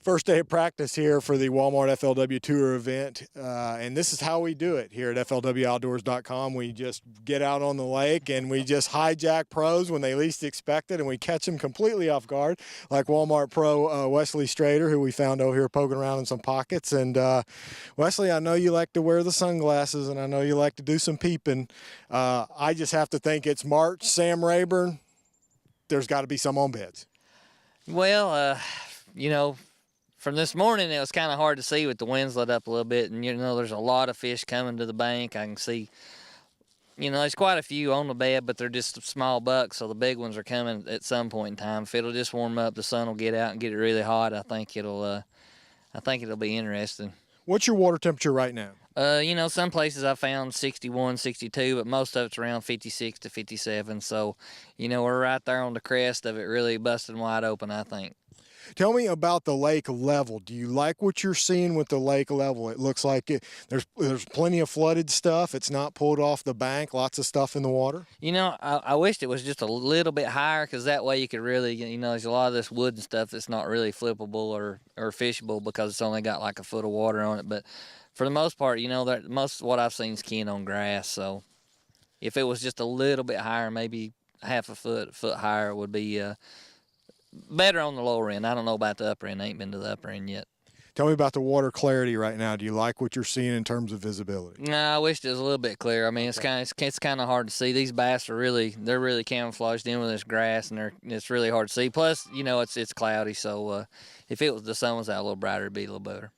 First day of practice here for the Walmart FLW Tour event, and this is how we do it here at FLWOutdoors.com. We just get out on the lake and we just hijack pros when they least expect it, and we catch them completely off guard, like Walmart pro Wesley Strader, who we found over here poking around in some pockets. And Wesley, I know you like to wear the sunglasses, and I know you like to do some peeping. I just have to think it's March, Sam Rayburn. There's got to be some on beds. Well, you know, from this morning, it was kind of hard to see with the winds let up a little bit. And, you know, there's a lot of fish coming to the bank. I can see, you know, there's quite a few on the bed, but they're just small bucks. So the big ones are coming at some point in time. If it'll just warm up, the sun will get out and get it really hot. I think it'll be interesting. What's your water temperature right now? You know, some places I found 61, 62, but most of it's around 56 to 57. So, you know, we're right there on the crest of it, really busting wide open, I think. Tell me about the lake level. Do you like what you're seeing with the lake level? It looks like there's plenty of flooded stuff. It's not pulled off the bank. Lots of stuff in the water. You know, I wished it was just a little bit higher, because that way you could really, you know, there's a lot of this wood and stuff that's not really flippable or fishable because it's only got like a foot of water on it. But for the most part, you know, most of what I've seen is kin on grass. So if it was just a little bit higher, maybe half a foot higher, it would be better on the lower end. I don't know about the upper end. I ain't been to the upper end yet. Tell me about the water clarity right now. Do you like what you're seeing in terms of visibility? No, I wish it was a little bit clearer. I mean, it's kind of hard to see. These bass are really camouflaged in with this grass, and it's really hard to see. Plus, you know, it's cloudy, so if the sun was out a little brighter, it'd be a little better.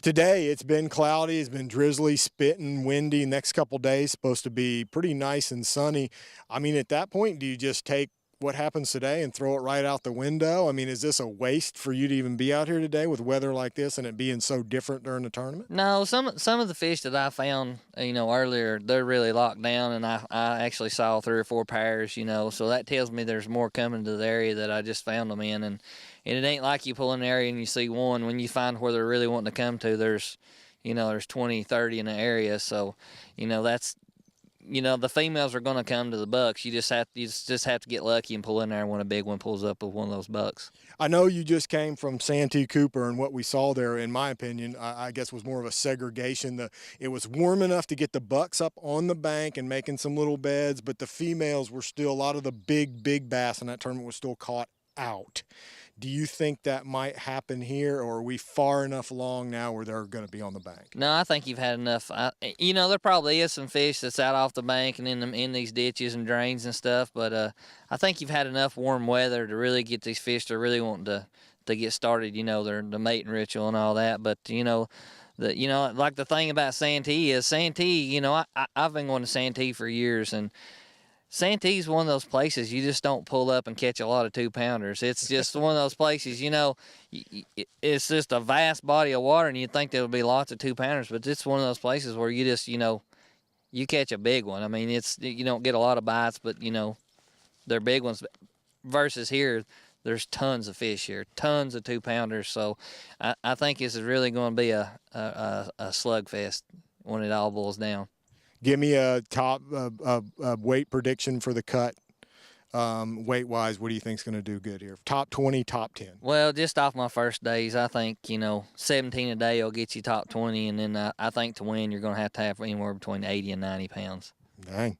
Today it's been cloudy, it's been drizzly, spitting, windy. Next couple days supposed to be pretty nice and sunny. I mean, at that point, do you just take what happens today and throw it right out the window? I mean, is this a waste for you to even be out here today with weather like this and it being so different during the tournament? No, some of the fish that I found, you know, earlier, they're really locked down, and I actually saw 3 or 4 pairs, you know, so that tells me there's more coming to the area that I just found them in. And it ain't like you pull in an area and you see one. When you find where they're really wanting to come to, there's 20, 30 in the area. So, you know, the females are going to come to the bucks. You just have to get lucky and pull in there when a big one pulls up with one of those bucks. I know you just came from Santee Cooper, and what we saw there, in my opinion, I guess was more of a segregation. It was warm enough to get the bucks up on the bank and making some little beds, but the females were still, a lot of the big bass in that tournament was still caught out. Do you think that might happen here, or are we far enough along now where they're going to be on the bank? No, I think you've had enough. You know, there probably is some fish that's out off the bank and in these ditches and drains and stuff, but I think you've had enough warm weather to really get these fish to really want to get started. You know, the mating ritual and all that. But like the thing about Santee is Santee. You know, I've been going to Santee for years, and Santee's one of those places you just don't pull up and catch a lot of 2-pounders. It's just one of those places, you know, it's just a vast body of water, and you'd think there would be lots of 2-pounders, but it's one of those places where you just, you know, you catch a big one. I mean, you don't get a lot of bites, but, you know, they're big ones. Versus here, there's tons of fish here, tons of 2-pounders. So I think this is really going to be a slugfest when it all boils down. Give me a top weight prediction for the cut. Weight-wise, what do you think is going to do good here? Top 20, top 10? Well, just off my first days, I think, you know, 17 a day will get you top 20, and then I think to win, you're going to have anywhere between 80 and 90 pounds. Dang.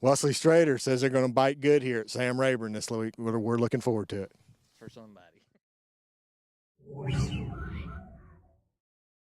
Wesley Strader says they're going to bite good here at Sam Rayburn this week. We're looking forward to it. For somebody.